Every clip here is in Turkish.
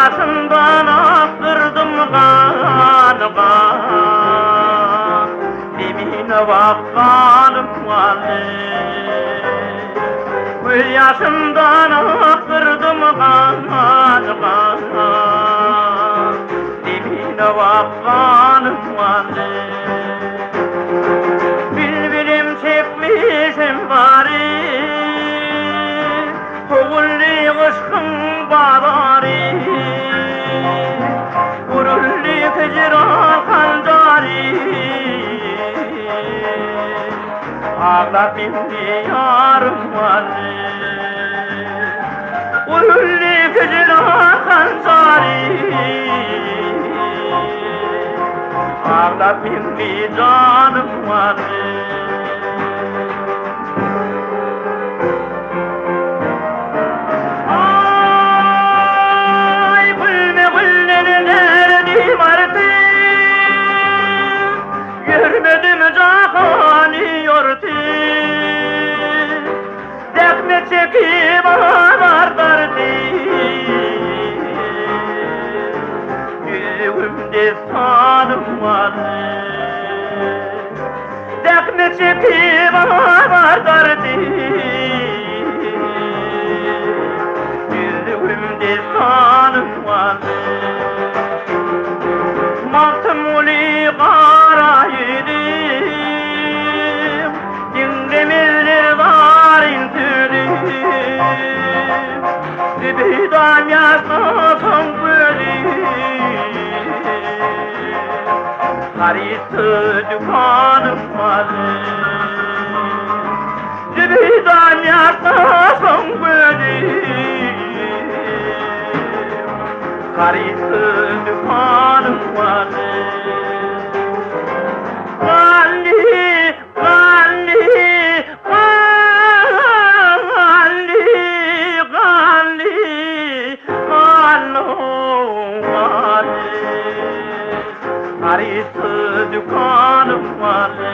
yaşından aktırdım kan kan, dibine bak kanım valle. Göz yaşından aktırdım kan kan, dibine bak kanım valle. Bilbilim çekmişim bari, Koğulli kışkın bağları, Gurulli hicran kancari, Ağlar bindi yarım varı. Gurulli hicran kancari, Ağlar bindi canım varı. Görmedim cahani yorti, dekme çekip ağlar dardi. Yüreğimde sanım vardı, dekme çekip ağlar dardi. Yüreğimde sanım vardı. Matmuli qaraydım, dinlemeli varin tüdüm. Zibidam yazmasam bölüm, Karısı dükkanım vardı. Zibidam yazmasam bölüm, Karısı dükkanım vardı. Galli, galli, galli, galli, gallo, galli. Karısı dükkanım vardı.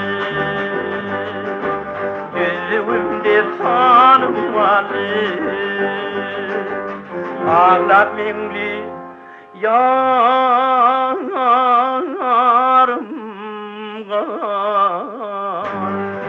Gözümde sanım vardı. Ağlar minli yarım kan.